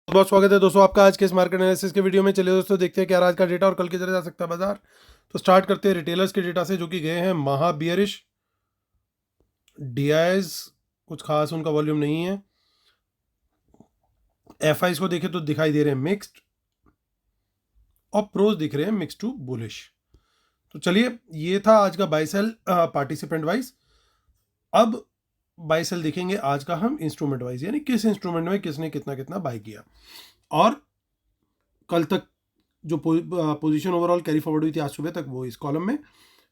बहुत स्वागत है दोस्तों आपका आज के इस मार्केट एनालिसिस के वीडियो में। चलिए दोस्तों देखते हैं क्या आज का डेटा और कल किधर जा सकता है बाजार। तो स्टार्ट करते हैं रिटेलर्स के डेटा से जो कि गए हैं महा बियरिश। डीआईज कुछ खास उनका वॉल्यूम नहीं है। एफआईज को देखें तो दिखाई दे रहे हैं मिक्स्ड, और प्रोज दिख रहे हैं मिक्स टू बुलिश। तो चलिए ये था आज का बाय सेल पार्टिसिपेंट वाइज। अब बाय सेल देखेंगे आज का हम इंस्ट्रूमेंट वाइज, यानी किस इंस्ट्रूमेंट में किसने कितना कितना बाय किया और कल तक जो पोजीशन ओवरऑल कैरी फॉरवर्ड हुई थी आज सुबह तक वो इस कॉलम में,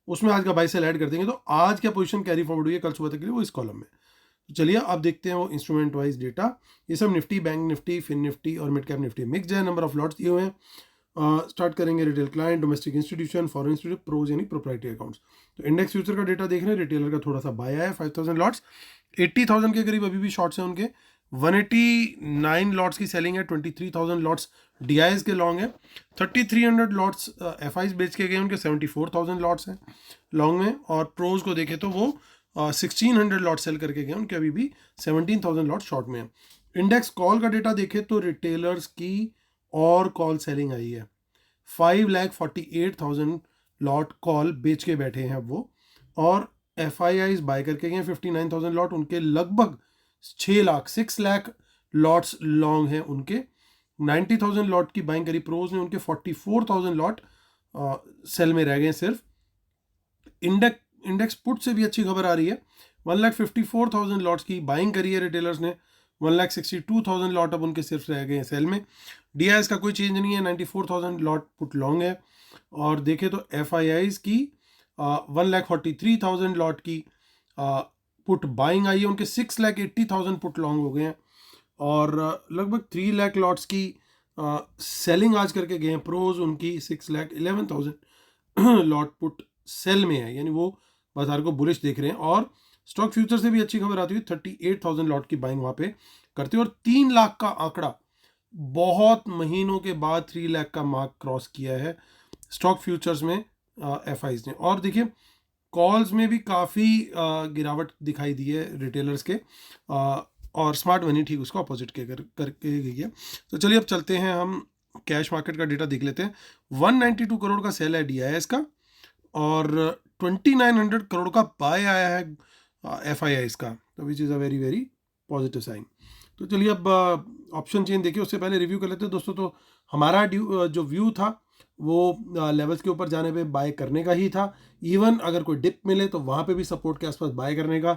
उसमें आज का बाय सेल ऐड कर देंगे। तो आज क्या पोजीशन कैरी फॉरवर्ड हुई है कल सुबह तक के लिए वो इस कॉलम में। तो चलिए अब देखते हैं वो इंस्ट्रूमेंट वाइज डेटा। ये सब Nifty, bank Nifty, fin Nifty और मिड कैप निफ्टी मिक्स है। नंबर ऑफ लॉट्स दिए हुए हैं। स्टार्ट करेंगे retail client, domestic institution, foreign institute, pros यानी प्रोप्राइटरी अकाउंट्स। तो इंडेक्स फ्यूचर का डेटा देख रहे हैं, रिटेलर का थोड़ा सा बाय आया है 5000 लॉट्स, 80,000 के करीब अभी भी शॉर्ट्स हैं उनके। 189 लॉट्स की सेलिंग है, 23,000 लॉट्स डीआईएस के लॉन्ग है, 3300 लॉट्स एफआईज बेच के गए उनके, 74,000 लॉट्स हैं लॉन्ग में। और प्रोज को देखें तो वो 1600 लॉट सेल करके गए उनके, अभी भी 17,000 लॉट शॉर्ट में है। इंडेक्स कॉल का डेटा देखें तो रिटेलर्स की और कॉल सेलिंग आई है, 5,48,000 लॉट कॉल बेच के बैठे हैं वो, और एफ आई आईज बाय करके गए 59,000 लॉट उनके, लगभग 6 लाख लॉट्स लॉन्ग हैं उनके। 90,000 लॉट की बाइंग करी प्रोज ने उनके, 44,000 लॉट सेल में रह गए सिर्फ। इंडेक्स पुट से भी अच्छी खबर आ रही है, 1,54,000 लॉट्स की बाइंग करी है रिटेलर्स ने, 1,62,000 लॉट अब उनके सिर्फ रह गए हैं सेल में। डीआईएस का कोई चेंज नहीं है, 94,000 लॉट पुट लॉन्ग है। और देखें तो एफ आई आईज की 1,43,000 लॉट की पुट बाइंग आई है उनके, 6,80,000 पुट लॉन्ग हो गए हैं। और लगभग 3 लाख लॉट्स की सेलिंग आज करके गए हैं प्रोज, उनकी 6,11,000 लॉट पुट सेल में है, यानी वो बाजार को बुलिश देख रहे हैं। और स्टॉक फ्यूचर से भी अच्छी खबर आती है, 38,000 लॉट की बाइंग वहाँ पे करते हैं। और 3 लाख का आंकड़ा बहुत महीनों के बाद 3 लाख का मार्क क्रॉस किया है स्टॉक फ्यूचर्स में एफ आईज ने। और देखिए कॉल्स में भी काफ़ी गिरावट दिखाई दी है रिटेलर्स के, और स्मार्ट मनी ठीक उसका अपोजिट के करके गई है। तो चलिए अब चलते हैं हम कैश मार्केट का डेटा देख लेते हैं। 192 करोड़ का सेल है डीआईएस का, और 2900 करोड़ का बाय आया है एफ आई आईज का, तो which is a very very positive sign. तो चलिए अब ऑप्शन चेन देखिए, उससे पहले रिव्यू कर लेते हैं दोस्तों। तो हमारा जो व्यू था वो लेवल्स के ऊपर जाने पे बाय करने का ही था। इवन अगर कोई डिप मिले तो वहाँ पे भी सपोर्ट के आसपास बाय करने का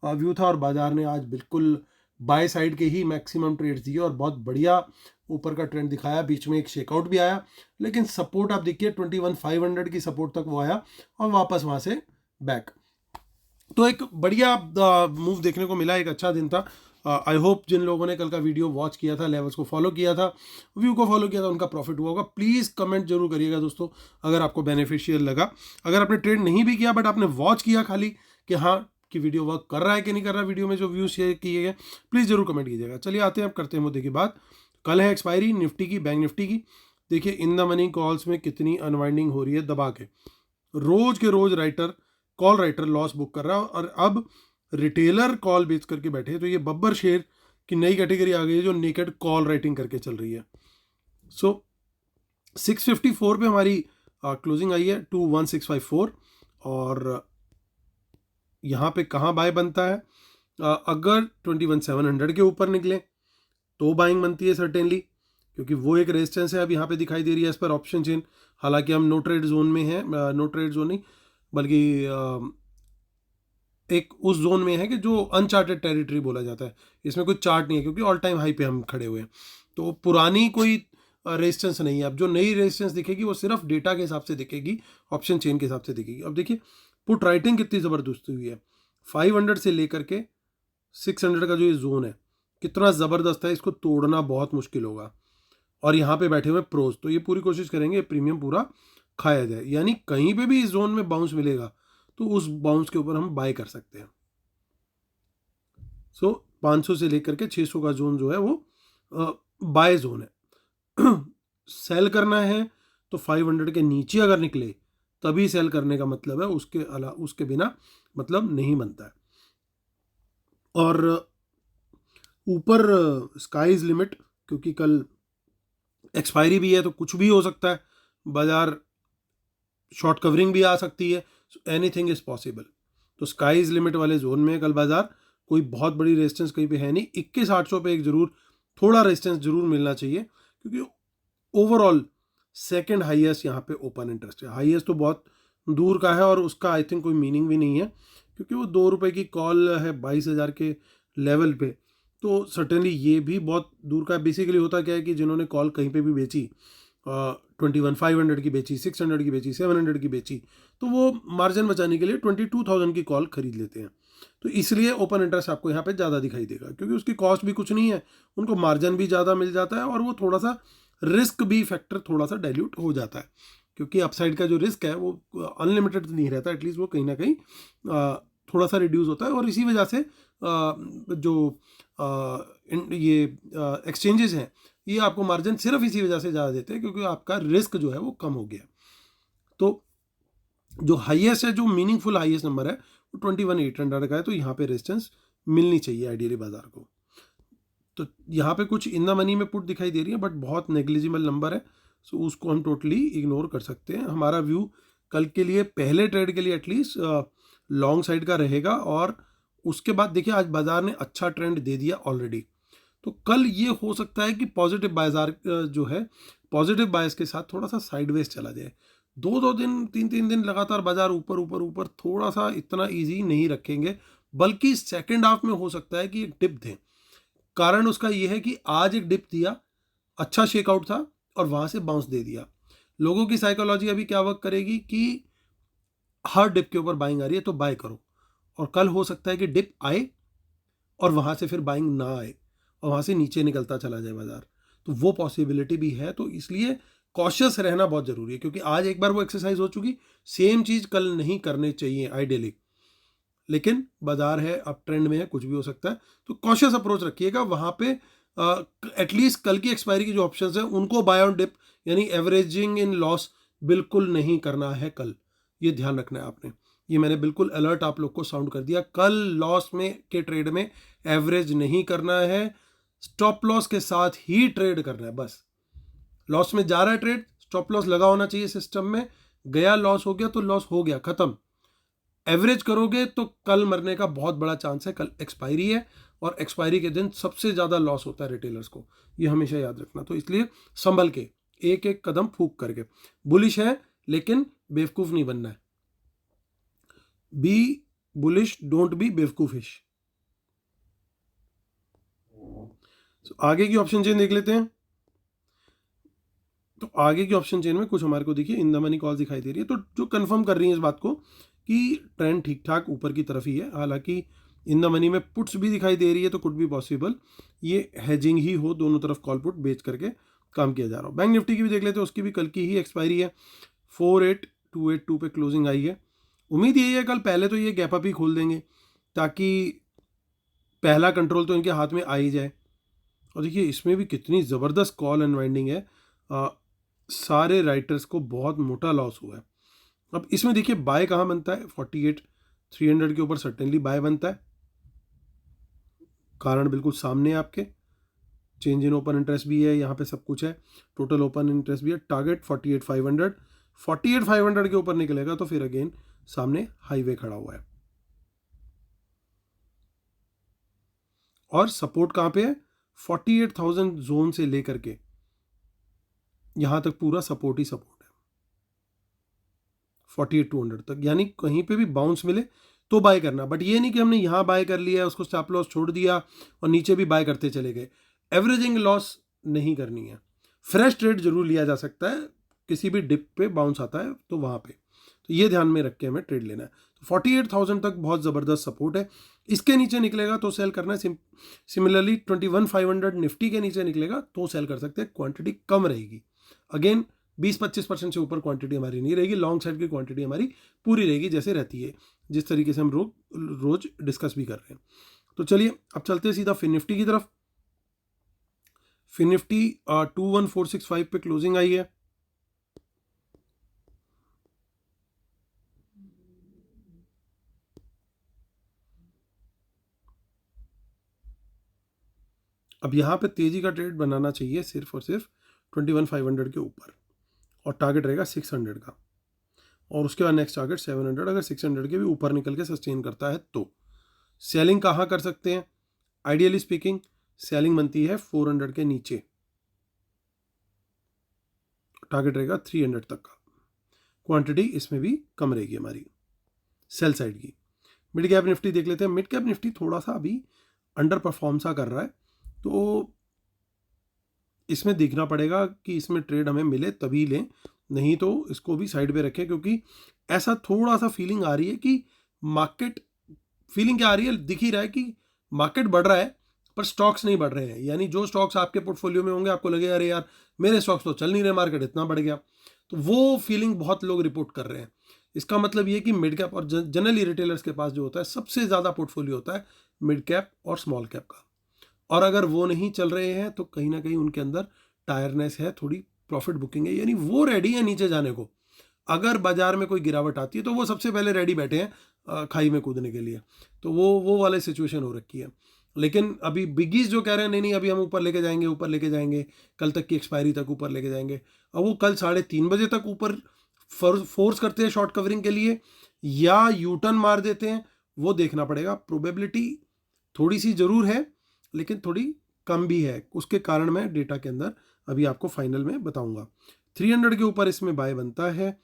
व्यू था, और बाजार ने आज बिल्कुल बाय साइड के ही मैक्सिमम ट्रेड्स दिए और बहुत बढ़िया ऊपर का ट्रेंड दिखाया। बीच में एक शेकआउट भी आया, लेकिन सपोर्ट आप देखिए 21,500 की सपोर्ट तक वो आया और वापस वहाँ से बैक। तो एक बढ़िया मूव देखने को मिला, एक अच्छा दिन था। आई होप जिन लोगों ने कल का वीडियो वॉच किया था, लेवल्स को फॉलो किया था, व्यू को फॉलो किया था, उनका प्रॉफिट हुआ होगा। प्लीज़ कमेंट जरूर करिएगा दोस्तों अगर आपको बेनिफिशियल लगा। अगर आपने ट्रेड नहीं भी किया बट आपने वॉच किया खाली कि हाँ कि वीडियो वर्क कर रहा है कि नहीं कर रहा, वीडियो में जो व्यूज शेयर किए गए, प्लीज़ जरूर कमेंट कीजिएगा। चलिए आते हैं, अब करते हैं मुद्दे की बात। कल है एक्सपायरी निफ्टी की, बैंक निफ्टी की। देखिए इन द मनी कॉल्स में कितनी अनवाइंडिंग हो रही है दबा के, रोज के रोज कॉल राइटर लॉस बुक कर रहा है। और अब रिटेलर कॉल बेच करके बैठे हैं, तो ये बब्बर शेर की नई कैटेगरी आ गई है जो नेकेड कॉल राइटिंग करके चल रही है। सो 654 पे हमारी क्लोजिंग आई है, 21654। और यहाँ पे कहाँ बाय बनता है, अगर 21,700 के ऊपर निकले तो बाइंग बनती है सर्टेनली, क्योंकि वो एक रेजिस्टेंस है अब यहाँ पे दिखाई दे रही है इस पर ऑप्शन चेन। हालांकि हम नो ट्रेड जोन में हैं, नो ट्रेड जोन नहीं बल्कि एक उस जोन में है कि जो अनचार्टेड टेरिटरी बोला जाता है। इसमें कोई चार्ट नहीं है क्योंकि ऑल टाइम हाई पे हम खड़े हुए हैं, तो पुरानी कोई रेजिस्टेंस नहीं है। अब जो नई रेजिस्टेंस दिखेगी वो सिर्फ डेटा के हिसाब से दिखेगी, ऑप्शन चेन के हिसाब से दिखेगी। अब देखिए पुट राइटिंग कितनी ज़बरदस्त हुई है, 500 से लेकर के 600 का जो ये जोन है कितना ज़बरदस्त है, इसको तोड़ना बहुत मुश्किल होगा। और यहाँ पे बैठे हुए प्रोज तो ये पूरी कोशिश करेंगे प्रीमियम पूरा खाया जाए, यानी कहीं पे भी इस जोन में बाउंस मिलेगा तो उस बाउंस के ऊपर हम बाय कर सकते हैं। सो 500 से लेकर के 600 का जोन जो है वो बाय जोन है। सेल करना है तो 500 के नीचे अगर निकले तभी सेल करने का मतलब है, उसके बिना मतलब नहीं बनता है। और ऊपर स्काई इज लिमिट, क्योंकि कल एक्सपायरी भी है तो कुछ भी हो सकता है, बाजार शॉर्ट कवरिंग भी आ सकती है, एनीथिंग इज पॉसिबल। तो स्काई इज लिमिट वाले जोन में कल बाजार, कोई बहुत बड़ी रेजिस्टेंस कहीं पे है नहीं। 21,800 पे एक जरूर थोड़ा रेजिस्टेंस जरूर मिलना चाहिए, क्योंकि ओवरऑल सेकंड हाईएस्ट यहाँ पे ओपन इंटरेस्ट है। हाईएस्ट तो बहुत दूर का है और उसका आई थिंक कोई मीनिंग भी नहीं है, क्योंकि वो 2 रुपए की कॉल है 22,000 के लेवल पे, तो सर्टेनली ये भी बहुत दूर का है। बेसिकली होता क्या है कि जिन्होंने कॉल कहीं पे भी बेची, 21,500 की बेची, 600 की बेची, 700 की बेची, तो वो मार्जिन बचाने के लिए 22,000 की कॉल खरीद लेते हैं। तो इसलिए ओपन इंटरेस्ट आपको यहाँ पे ज़्यादा दिखाई देगा, क्योंकि उसकी कॉस्ट भी कुछ नहीं है, उनको मार्जिन भी ज़्यादा मिल जाता है और वो थोड़ा सा रिस्क भी फैक्टर थोड़ा सा डाइल्यूट हो जाता है, क्योंकि अपसाइड का जो रिस्क है वो अनलिमिटेड नहीं रहता, एटलीस्ट वो कहीं ना कहीं थोड़ा सा रिड्यूस होता है। और इसी वजह से जो ये एक्सचेंजेस हैं, ये आपको मार्जिन सिर्फ इसी वजह से ज़्यादा देते हैं, क्योंकि आपका रिस्क जो है वो कम हो गया। तो जो हाईएस्ट है, जो मीनिंगफुल हाईएस्ट नंबर है, वो 21,800 का है, तो यहाँ पे रेजिस्टेंस मिलनी चाहिए आइडियली बाजार को। तो यहाँ पे कुछ इन द मनी में पुट दिखाई दे रही है, बट बहुत नेग्लिजिबल नंबर है, सो उसको हम टोटली इग्नोर कर सकते हैं। हमारा व्यू कल के लिए, पहले ट्रेड के लिए एटलीस्ट लॉन्ग साइड का रहेगा। और उसके बाद देखिए, आज बाजार ने अच्छा ट्रेंड दे दिया ऑलरेडी, तो कल ये हो सकता है कि पॉजिटिव बाजार जो है, पॉजिटिव बायस के साथ थोड़ा सा साइडवेज चला जाए। 2-2 दिन, 3-3 दिन लगातार बाजार ऊपर ऊपर ऊपर थोड़ा सा इतना इजी नहीं रखेंगे, बल्कि सेकेंड हाफ में हो सकता है कि एक डिप दें। कारण उसका यह है कि आज एक डिप दिया, अच्छा शेकआउट था और वहां से बाउंस दे दिया। लोगों की साइकोलॉजी अभी क्या वर्क करेगी कि हर डिप के ऊपर बाइंग आ रही है तो बाय करो, और कल हो सकता है कि डिप आए और वहां से फिर बाइंग ना आए और वहां से नीचे निकलता चला जाए बाजार, तो वो पॉसिबिलिटी भी है। तो इसलिए कॉशियस रहना बहुत जरूरी है, क्योंकि आज एक बार वो एक्सरसाइज हो चुकी, सेम चीज कल नहीं करनी चाहिए आइडियली। लेकिन बाजार है, अब ट्रेंड में है, कुछ भी हो सकता है, तो कॉशियस अप्रोच रखिएगा वहां पे। एटलीस्ट कल की एक्सपायरी की जो ऑप्शंस हैं उनको बाय ऑन डिप, यानी एवरेजिंग इन लॉस बिल्कुल नहीं करना है कल, ये ध्यान रखना है आपने। ये मैंने बिल्कुल अलर्ट आप लोग को साउंड कर दिया, कल लॉस में के ट्रेड में एवरेज नहीं करना है, स्टॉप लॉस के साथ ही ट्रेड करना है बस। लॉस में जा रहा है ट्रेड, स्टॉप लॉस लगा होना चाहिए सिस्टम में, गया लॉस हो गया तो लॉस हो गया, खत्म। एवरेज करोगे तो कल मरने का बहुत बड़ा चांस है। कल एक्सपायरी है और एक्सपायरी के दिन सबसे ज़्यादा लॉस होता है रिटेलर्स को, ये हमेशा याद रखना। तो इसलिए संभल के, एक एक कदम फूक करके। बुलिश है लेकिन बेवकूफ़ नहीं बनना है, बी बुलिश, डोंट बी बेवकूफिश। आगे की ऑप्शन चेन देख लेते हैं। तो आगे की ऑप्शन चेन में कुछ हमारे को देखिए इन द मनी कॉल दिखाई दे रही है, तो जो कंफर्म कर रही है इस बात को कि ट्रेंड ठीक ठाक ऊपर की तरफ ही है। हालांकि इन द मनी में पुट्स भी दिखाई दे रही है, तो कुड भी पॉसिबल ये हेजिंग ही हो, दोनों तरफ कॉल पुट बेच करके काम किया जा रहा हो। बैंक निफ्टी की भी देख लेते हैं, उसकी भी कल की ही एक्सपायरी है, 48,282 पे क्लोजिंग आई है। उम्मीद यही है कल पहले तो ये गैप अप ही खोल देंगे, ताकि पहला कंट्रोल तो इनके हाथ में आ ही जाए। और देखिए इसमें भी कितनी ज़बरदस्त कॉल अनवाइंडिंग है, सारे राइटर्स को बहुत मोटा लॉस हुआ है। अब इसमें देखिए बाय कहाँ बनता है, 48,300 के ऊपर सर्टेनली बाय बनता है, कारण बिल्कुल सामने है आपके, चेंज इन ओपन इंटरेस्ट भी है यहाँ पे, सब कुछ है, टोटल ओपन इंटरेस्ट भी है। टारगेट 48,500, 48,500 के ऊपर निकलेगा तो फिर अगेन सामने हाईवे खड़ा हुआ है। और सपोर्ट कहाँ पे है, 48,000 जोन से लेकर के यहां तक पूरा सपोर्ट ही सपोर्ट है, 48,200 तक, यानी कहीं पे भी बाउंस मिले तो बाय करना। बट ये नहीं कि हमने यहां बाय कर लिया, उसको स्टॉप लॉस छोड़ दिया और नीचे भी बाय करते चले गए। एवरेजिंग लॉस नहीं करनी है। फ्रेश ट्रेड जरूर लिया जा सकता है, किसी भी डिप पे बाउंस आता है तो वहां पे, तो ये ध्यान में रख के हमें ट्रेड लेना है। तो 48,000 तक बहुत ज़बरदस्त सपोर्ट है, इसके नीचे निकलेगा तो सेल करना है। सिमिलरली 21,500 निफ्टी के नीचे निकलेगा तो सेल कर सकते हैं, क्वांटिटी कम रहेगी। अगेन 20-25% से ऊपर क्वांटिटी हमारी नहीं रहेगी, लॉन्ग साइड की क्वांटिटी हमारी पूरी रहेगी जैसे रहती है, जिस तरीके से हम रोज डिस्कस भी कर रहे हैं। तो चलिए अब चलते हैं सीधा फिन निफ्टी की तरफ। फिन निफ्टी 21,465 पे क्लोजिंग आई है। अब यहाँ पे तेजी का ट्रेड बनाना चाहिए सिर्फ और सिर्फ 21,500 के ऊपर, और टारगेट रहेगा 600 का, और उसके बाद नेक्स्ट टारगेट 700। अगर 600 के भी ऊपर निकल के सस्टेन करता है तो सेलिंग कहाँ कर सकते हैं? आइडियली स्पीकिंग सेलिंग बनती है 400 के नीचे, टारगेट रहेगा 300 तक का। क्वांटिटी इसमें भी कम रहेगी हमारी सेल साइड की। मिड कैप निफ्टी देख लेते हैं। मिड कैप निफ्टी थोड़ा सा अभी अंडर परफॉर्म सा कर रहा है, तो इसमें देखना पड़ेगा कि इसमें ट्रेड हमें मिले तभी लें, नहीं तो इसको भी साइड पे रखें, क्योंकि ऐसा थोड़ा सा फीलिंग आ रही है कि मार्केट, फीलिंग क्या आ रही है, दिख ही रहा है कि मार्केट बढ़ रहा है पर स्टॉक्स नहीं बढ़ रहे हैं। यानी जो स्टॉक्स आपके पोर्टफोलियो में होंगे आपको लगेगा अरे यार मेरे स्टॉक्स तो चल नहीं रहे, मार्केट इतना बढ़ गया। तो वो फीलिंग बहुत लोग रिपोर्ट कर रहे हैं। इसका मतलब ये कि मिड कैप और जनरली रिटेलर्स के पास जो होता है सबसे ज़्यादा पोर्टफोलियो होता है मिड कैप और स्मॉल कैप का, और अगर वो नहीं चल रहे हैं तो कहीं ना कहीं उनके अंदर टायरनेस है, थोड़ी प्रॉफिट बुकिंग है, यानी वो रेडी है नीचे जाने को। अगर बाजार में कोई गिरावट आती है तो वो सबसे पहले रेडी बैठे हैं खाई में कूदने के लिए। तो वो वाले सिचुएशन हो रखी है। लेकिन अभी बिगीज जो कह रहे हैं नहीं नहीं अभी हम ऊपर लेके जाएंगे, ऊपर लेके जाएंगे, कल तक की एक्सपायरी तक ऊपर लेके जाएंगे, अब वो कल 3:30 बजे तक ऊपर फोर्स करते हैं शॉर्ट कवरिंग के लिए या यू टर्न मार देते हैं, वो देखना पड़ेगा। प्रोबेबिलिटी थोड़ी सी जरूर है लेकिन थोड़ी कम भी है, उसके कारण मैं डेटा के अंदर अभी आपको फाइनल में बताऊंगा। 300 के ऊपर इसमें बाय बनता है,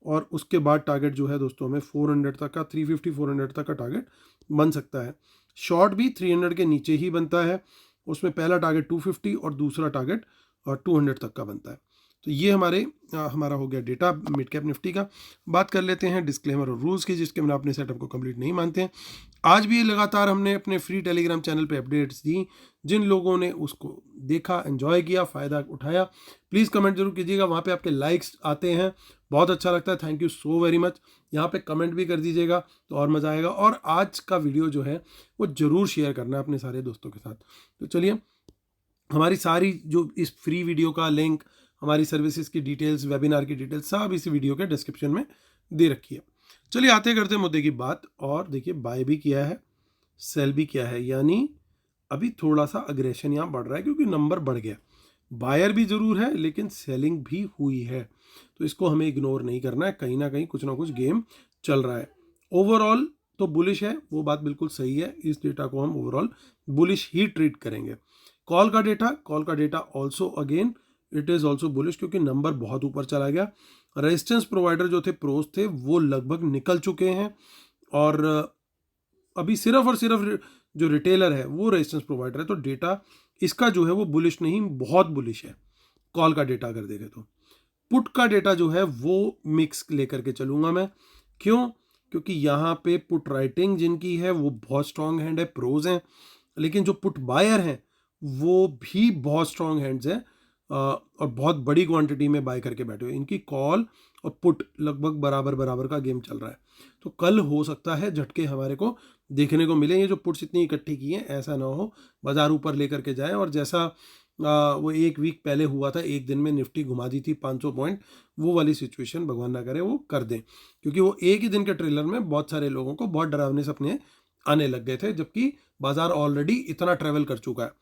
और उसके बाद टारगेट जो है दोस्तों हमें 400 तक का, 350 400 तक का टारगेट बन सकता है। शॉर्ट भी 300 के नीचे ही बनता है, उसमें पहला टारगेट 250 और दूसरा टारगेट 200 तक का बनता है। तो ये हमारा हो गया डेटा मिड कैप निफ्टी का। बात कर लेते हैं डिस्क्लेमर और रूल्स की, जिसके बिना अपने सेटअप को कंप्लीट नहीं मानते हैं। आज भी लगातार हमने अपने फ्री टेलीग्राम चैनल पे अपडेट्स दी, जिन लोगों ने उसको देखा, एंजॉय किया, फ़ायदा उठाया, प्लीज़ कमेंट जरूर कीजिएगा। वहाँ पे आपके लाइक्स आते हैं, बहुत अच्छा लगता है, thank you so very much. यहाँ पे कमेंट भी कर दीजिएगा तो और मज़ा आएगा, और आज का वीडियो जो है वो ज़रूर शेयर करना है अपने सारे दोस्तों के साथ। तो चलिए, हमारी सारी जो इस फ्री वीडियो का लिंक, हमारी सर्विसेज की डिटेल्स, वेबिनार की डिटेल्स सब इस वीडियो के डिस्क्रिप्शन में दे रखी है। चलिए आते करते मुद्दे की बात। और देखिए, बाय भी किया है, सेल भी किया है, यानी अभी थोड़ा सा अग्रेशन यहाँ बढ़ रहा है क्योंकि नंबर बढ़ गया। बायर भी जरूर है लेकिन सेलिंग भी हुई है, तो इसको हमें इग्नोर नहीं करना है, कहीं ना कहीं कुछ ना कुछ गेम चल रहा है। ओवरऑल तो बुलिश है, वो बात बिल्कुल सही है, इस डेटा को हम ओवरऑल बुलिश ही ट्रीट करेंगे। कॉल का data also again it is also bullish, क्योंकि नंबर बहुत ऊपर चला गया। रेजिस्टेंस प्रोवाइडर जो थे, प्रोज थे, वो लगभग निकल चुके हैं, और अभी सिर्फ और सिर्फ जो रिटेलर है वो रेजिस्टेंस प्रोवाइडर है। तो डेटा इसका जो है वो बुलिश नहीं, बहुत बुलिश है। कॉल का डेटा अगर देखें तो पुट का डेटा जो है वो मिक्स लेकर के चलूंगा मैं। क्यों? क्योंकि यहाँ पे पुट राइटिंग जिनकी है वो बहुत स्ट्रांग हैंड है, प्रोज हैं, लेकिन जो पुट बायर हैं वो भी बहुत स्ट्रांग हैंड्स हैं, और बहुत बड़ी क्वांटिटी में बाय करके बैठे हुए। इनकी कॉल और पुट लगभग बराबर बराबर का गेम चल रहा है। तो कल हो सकता है झटके हमारे को देखने को मिले। ये जो पुट्स इतनी इकट्ठी की हैं, ऐसा ना हो बाजार ऊपर लेकर के जाए, और जैसा वो एक वीक पहले हुआ था, एक दिन में निफ्टी घुमा दी थी 500 पॉइंट, वो वाली सिचुएशन भगवान ना करे वो कर दें, क्योंकि वो एक ही दिन के ट्रेलर में बहुत सारे लोगों को बहुत डरावने सपने आने लग गए थे, जबकि बाजार ऑलरेडी इतना ट्रेवल कर चुका है।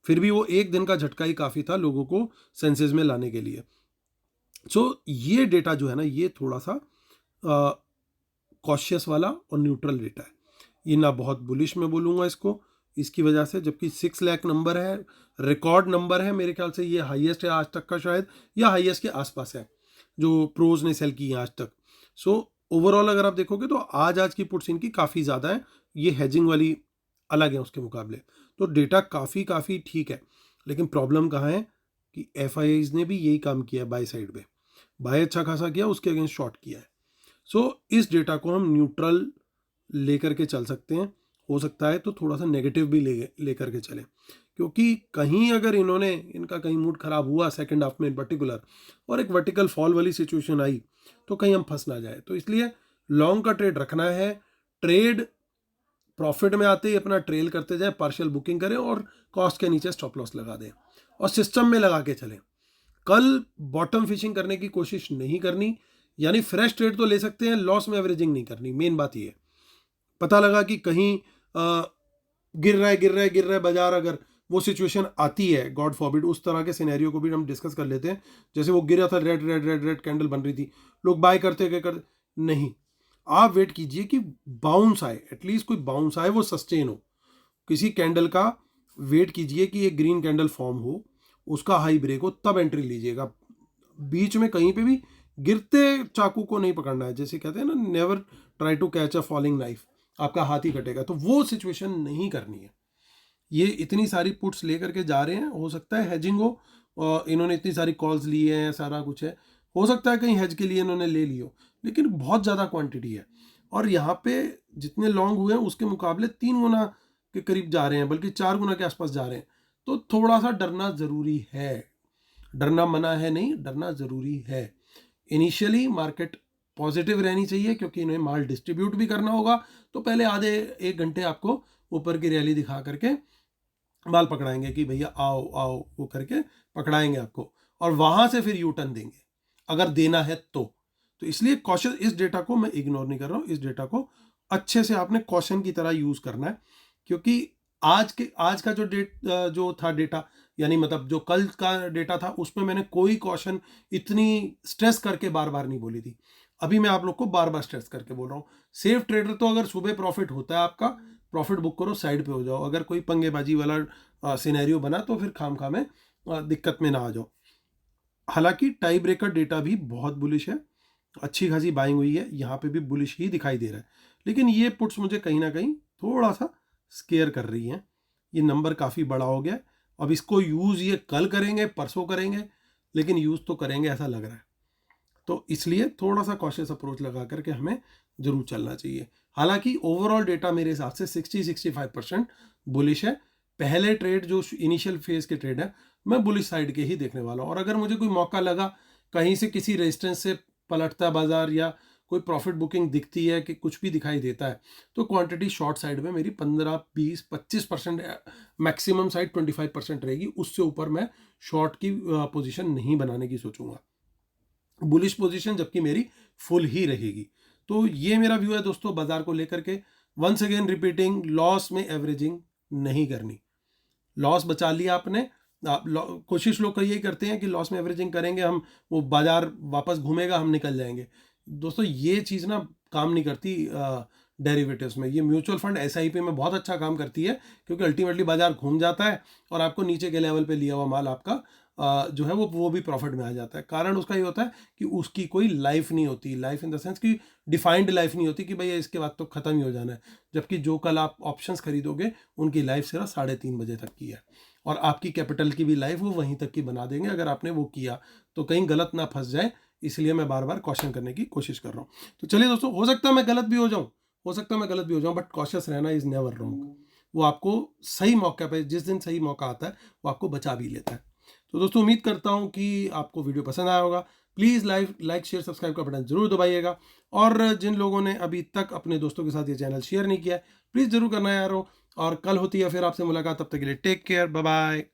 फिर भी वो एक दिन का झटका ही काफ़ी था लोगों को सेंसेस में लाने के लिए। सो ये डेटा जो है ना, ये थोड़ा सा कॉशियस वाला और न्यूट्रल डेटा है। ये ना बहुत बुलिश में बोलूँगा इसको, इसकी वजह से, जबकि 6 लाख नंबर है, रिकॉर्ड नंबर है, मेरे ख्याल से ये हाईएस्ट है आज तक का शायद, या हाईएस्ट के आसपास है जो प्रोज ने सेल की है आज तक। सो ओवरऑल अगर आप देखोगे तो आज की पुट्स इनकी काफ़ी ज़्यादा है, ये हेजिंग वाली अलग है उसके मुकाबले। तो डेटा काफ़ी ठीक है, लेकिन प्रॉब्लम कहाँ है कि एफआईआईज ने भी यही काम किया है, बाय साइड पे बाय अच्छा खासा किया, उसके अगेंस्ट शॉर्ट किया है। सो इस डेटा को हम न्यूट्रल लेकर के चल सकते हैं, हो सकता है तो थोड़ा सा नेगेटिव भी लेकर के चलें, क्योंकि कहीं अगर इनका कहीं मूड खराब हुआ सेकंड हाफ में इन पर्टिकुलर, और एक वर्टिकल फॉल वाली सिचुएशन आई, तो कहीं हम फंस ना जाए। तो इसलिए लॉन्ग का ट्रेड रखना है, ट्रेड प्रॉफिट में आते ही अपना ट्रेल करते जाए, पार्शियल बुकिंग करें और कॉस्ट के नीचे स्टॉप लॉस लगा दें और सिस्टम में लगा के चलें। कल बॉटम फिशिंग करने की कोशिश नहीं करनी, यानी फ्रेश ट्रेड तो ले सकते हैं, लॉस में एवरेजिंग नहीं करनी। मेन बात ये है, पता लगा कि कहीं गिर रहा है बाजार, अगर वो सिचुएशन आती है, गॉड फॉरबिड, उस तरह के सिनेरियो को भी हम डिस्कस कर लेते हैं। जैसे वो गिरा था, red red red red candle बन रही थी, लोग बाय करते गए, कर नहीं, आप वेट कीजिए कि बाउंस आए, एटलीस्ट कोई बाउंस आए, वो सस्टेन हो किसी कैंडल का। वेट कीजिए कि एक ग्रीन कैंडल फॉर्म हो, उसका हाई ब्रेक हो, तब एंट्री लीजिएगा। बीच में कहीं पे भी गिरते चाकू को नहीं पकड़ना है, जैसे कहते हैं ना, never try to catch a falling knife, आपका हाथ ही कटेगा, तो वो सिचुएशन नहीं करनी है। ये इतनी सारी पुट्स लेकर के जा रहे हैं, हो सकता है हेजिंग हो, और इन्होंने इतनी सारी कॉल्स लिए हैं, सारा कुछ है, हो सकता है कहीं हेज के लिए इन्होंने ले लियो, लेकिन बहुत ज़्यादा क्वांटिटी है। और यहाँ पे जितने लॉन्ग हुए हैं उसके मुकाबले 3 गुना के करीब जा रहे हैं, बल्कि 4 गुना के आसपास जा रहे हैं। तो थोड़ा सा डरना ज़रूरी है, डरना मना है नहीं, डरना ज़रूरी है। इनिशियली मार्केट पॉजिटिव रहनी चाहिए, क्योंकि इन्हें माल डिस्ट्रीब्यूट भी करना होगा, तो पहले आधे 1 घंटे आपको ऊपर की रैली दिखा करके माल पकड़ाएंगे कि भैया आओ आओ, वो करके पकड़ाएंगे आपको, और वहां से फिर यू टर्न देंगे अगर देना है तो इसलिए कॉशन, इस डेटा को मैं इग्नोर नहीं कर रहा हूँ, इस डेटा को अच्छे से आपने कॉशन की तरह यूज करना है। क्योंकि आज का जो था डेटा, यानी मतलब जो कल का डेटा था, उसमें मैंने कोई कॉशन इतनी स्ट्रेस करके बार बार नहीं बोली थी। अभी मैं आप लोग को बार बार स्ट्रेस करके बोल रहा हूँ। सेफ ट्रेडर तो अगर सुबह प्रॉफिट होता है आपका, प्रॉफिट बुक करो, साइड पे हो जाओ। अगर कोई पंगेबाजी वाला सिनेरियो बना तो फिर खाम खा में दिक्कत में ना आ जाओ। हालांकि टाई ब्रेकर डेटा भी बहुत बुलिश है, अच्छी खासी बाइंग हुई है, यहाँ पे भी बुलिश ही दिखाई दे रहा है, लेकिन ये पुट्स मुझे कहीं ना कहीं थोड़ा सा स्केयर कर रही हैं। ये नंबर काफ़ी बड़ा हो गया, अब इसको यूज़ ये कल करेंगे, परसों करेंगे, लेकिन यूज़ तो करेंगे ऐसा लग रहा है। तो इसलिए थोड़ा सा कॉशियस अप्रोच लगा करके हमें जरूर चलना चाहिए। हालांकि ओवरऑल डेटा मेरे हिसाब से 60-65% बुलिश है। पहले ट्रेड जो इनिशियल फेज के ट्रेड है, मैं बुलिश साइड के ही देखने वाला हूँ, और अगर मुझे कोई मौका लगा कहीं से किसी रेजिस्टेंस से पलटता बाजार, या कोई प्रॉफिट बुकिंग दिखती है कि कुछ भी दिखाई देता है, तो क्वांटिटी शॉर्ट साइड में मेरी 15-20-25%, मैक्सिमम साइड 25% रहेगी। उससे ऊपर मैं शॉर्ट की पोजीशन नहीं बनाने की सोचूंगा, बुलिश पोजीशन जबकि मेरी फुल ही रहेगी। तो ये मेरा व्यू है दोस्तों बाजार को लेकर के। वंस अगेन रिपीटिंग, लॉस में एवरेजिंग नहीं करनी। लॉस बचा लिया आपने, आप कोशिश लोग यही करते हैं कि लॉस में एवरेजिंग करेंगे हम, वो बाजार वापस घूमेगा, हम निकल जाएंगे। दोस्तों ये चीज़ ना काम नहीं करती डेरिवेटिव्स में। ये म्यूचुअल फंड एसआईपी में बहुत अच्छा काम करती है, क्योंकि अल्टीमेटली बाजार घूम जाता है और आपको नीचे के लेवल पे लिया हुआ माल आपका जो है वो भी प्रॉफिट में आ जाता है। कारण उसका ये होता है कि उसकी कोई लाइफ नहीं होती, लाइफ इन द सेंस कि डिफाइंड लाइफ नहीं होती कि भैया इसके बाद तो ख़त्म ही हो जाना है। जबकि जो कल आप ऑप्शंस खरीदोगे उनकी लाइफ सिर्फ 3:30 बजे तक की है, और आपकी कैपिटल की भी लाइफ वो वहीं तक की बना देंगे अगर आपने वो किया, तो कहीं गलत ना फंस जाए। इसलिए मैं बार बार कॉशन करने की कोशिश कर रहा हूँ। तो चलिए दोस्तों, हो सकता है मैं गलत भी हो जाऊँ, बट कॉशियस रहना इज नेवर रॉन्ग। वो आपको सही मौके पे, जिस दिन सही मौका आता है, वो आपको बचा भी लेता है। तो दोस्तों उम्मीद करता हूँ कि आपको वीडियो पसंद आया होगा। प्लीज़ लाइक शेयर सब्सक्राइब का बटन जरूर दबाइएगा, और जिन लोगों ने अभी तक अपने दोस्तों के साथ ये चैनल शेयर नहीं किया है, प्लीज़ जरूर करना यारो। और कल होती है फिर आपसे मुलाकात, तब तक के लिए टेक केयर, बाय बाय।